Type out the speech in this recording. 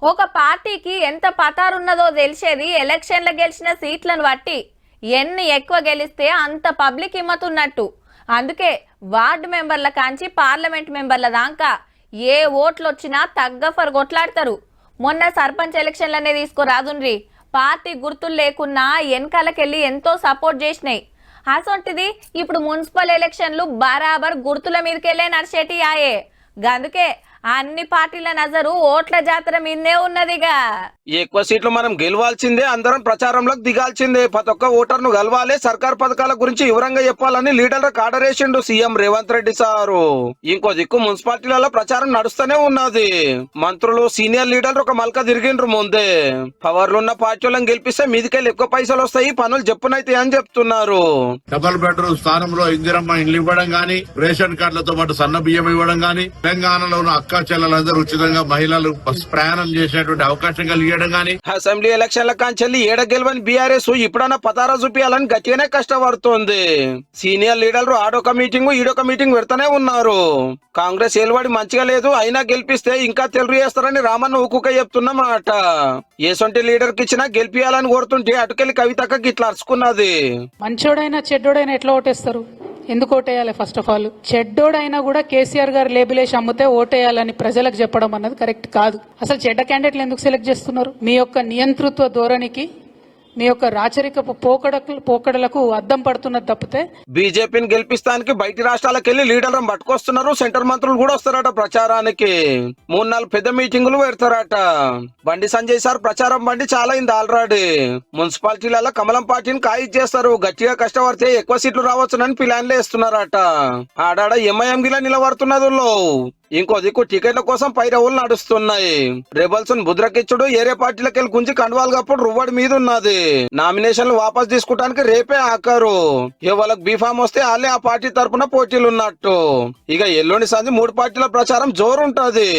ఒక పార్టీకి ఎంత పతారున్నదో తెలిసేది ఎలక్షన్ల గెలిచిన సీట్లను బట్టి. ఎన్ని ఎక్కువ గెలిస్తే అంత పబ్లిక్ ఇమ్మతున్నట్టు. అందుకే వార్డు మెంబర్ల కాంచి పార్లమెంట్ మెంబర్ల దాకా ఏ ఓట్లు వచ్చినా తగ్గఫర్ కొట్లాడతారు. మొన్న సర్పంచ్ ఎలక్షన్లనే తీసుకురాదుండ్రి, పార్టీ గుర్తులు లేకున్నా వెనకాలకెళ్ళి ఎంతో సపోర్ట్ చేసినాయి. అసొంటిది ఇప్పుడు మున్సిపల్ ఎలక్షన్లు బరాబర్ గుర్తుల మీదకెళ్ళే నడిచేటి ఆయే. గందుకే అన్ని పార్టీల నజరు ఓట్ల జాతర మీదే ఉన్నదిగా. ఎక్కువ సీట్లు మనం గెలవాల్సిందే, అందరం ప్రచారంలోకి దిగాల్సిందే. ప్రతి ఒక్క ఓటర్ను గెలవాలి, సర్కార్ పథకాల గురించి వివరంగా చెప్పాలని లీడర్లకు ఆర్డర్ వేసిండు సీఎం రేవంత్ రెడ్డి సారు. ఇంకో దిక్కు మున్సిపాలిటీలలో ప్రచారం నడుస్తూనే ఉన్నది. మంత్రులు సీనియర్ లీడర్లు ఒక మల్క తిరిగిండ్రు ముందే. పవర్లున్న పార్టీలను గెలిపిస్తే మీదికెళ్ళి ఎక్కువ పైసలు వస్తాయి, పనులు చెప్పునైతే అని చెప్తున్నారు. డబుల్ బెడ్రూమ్ స్థానంలో ఇందిరమ్మ ఇండ్లు ఇవ్వడం గానీ, రేషన్ కార్డులతో పాటు సన్న బియ్యం ఇవ్వడం గానీ, తెలంగాణలో ఉన్న అక్కా చెల్లెలందరూ ఉచితంగా మహిళలు బస్ ప్రయాణం చేసేటువంటి అవకాశం కలిగేయడం గానీ. అసెంబ్లీ ఎలక్షన్ల కాంచెల్లి ఏడ గెలవని బీఆర్ఎస్ ఇప్పుడన్నా పతారా చూపించాలని గట్టిగానే కష్టపడుతోంది. సీనియర్ లీడర్లు ఆడొక మీటింగ్ ఈడొక మీటింగ్ పెడతానే ఉన్నారు. కాంగ్రెస్ ఏలువాడి మంచిగా లేదు, అయినా గెలిపిస్తే ఇంకా తెలుగు చేస్తారని రామన్న ఊకుక చెప్తున్నమాట. ఏసొంటి లీడర్ కి ఇచ్చినా గెలిపియాలని కోరుతుంటే అటుకెళ్లి కవితకి ఇట్లా అరుచుకున్నది. మంచోడైనా చెడ్డోడైనా ఎట్లా ఓటేస్తారు? ఎందుకు ఓటేయాలి? ఫస్ట్ ఆఫ్ ఆల్ చెడ్డోడైనా కూడా కేసీఆర్ గారు లేబుల్ వేసి అమ్మితే ఓటేయాలని ప్రజలకు చెప్పడం అన్నది కరెక్ట్ కాదు. అసలు చెడ్డ క్యాండిడేట్లు ఎందుకు సెలెక్ట్ చేస్తున్నారు? మీ యొక్క నియంతృత్వ ధోరణికి, మీ యొక్క రాచరికపు పోకడలకు అద్దం పడుతున్నది తప్పితే. బీజేపీని గెలిపిస్తానికి బయటి రాష్ట్రాలకు వెళ్లి లీడర్లను పట్టుకొస్తున్నారు. సెంటర్ మంత్రులు కూడా వస్తారట ప్రచారానికి. 3-4 పెద్ద మీటింగులు పెడతారట. బండి సంజయ్ సార్ ప్రచారం బండి చాలా అయింది ఆల్రెడీ. మున్సిపాలిటీలలో కమలం పార్టీని ఖాయిజ్ చేస్తారు. గట్టిగా కష్టపడితే ఎక్కువ సీట్లు రావచ్చునని ప్లాన్లు వేస్తున్నారట. ఆడాడ ఎంఐఎం గిలా నిలబడుతున్నది. ఇంకో దిక్కు టికెట్ల కోసం పైరవులు నడుస్తున్నాయి. రెబల్స్ బుద్రకిచ్చుడు ఏరే పార్టీలకు వెళ్ళి గుంజి కండువాలు కప్పుడు రువ్వడి మీద ఉన్నది. నామినేషన్లు వాపస్ తీసుకోవడానికి రేపే ఆకారు. వాళ్ళకి బీఫామ్ వస్తే వాళ్ళే ఆ పార్టీ తరఫున పోటీలు ఉన్నట్టు. ఇక ఎల్లుండి సంది 3 పార్టీల ప్రచారం జోరుంటది.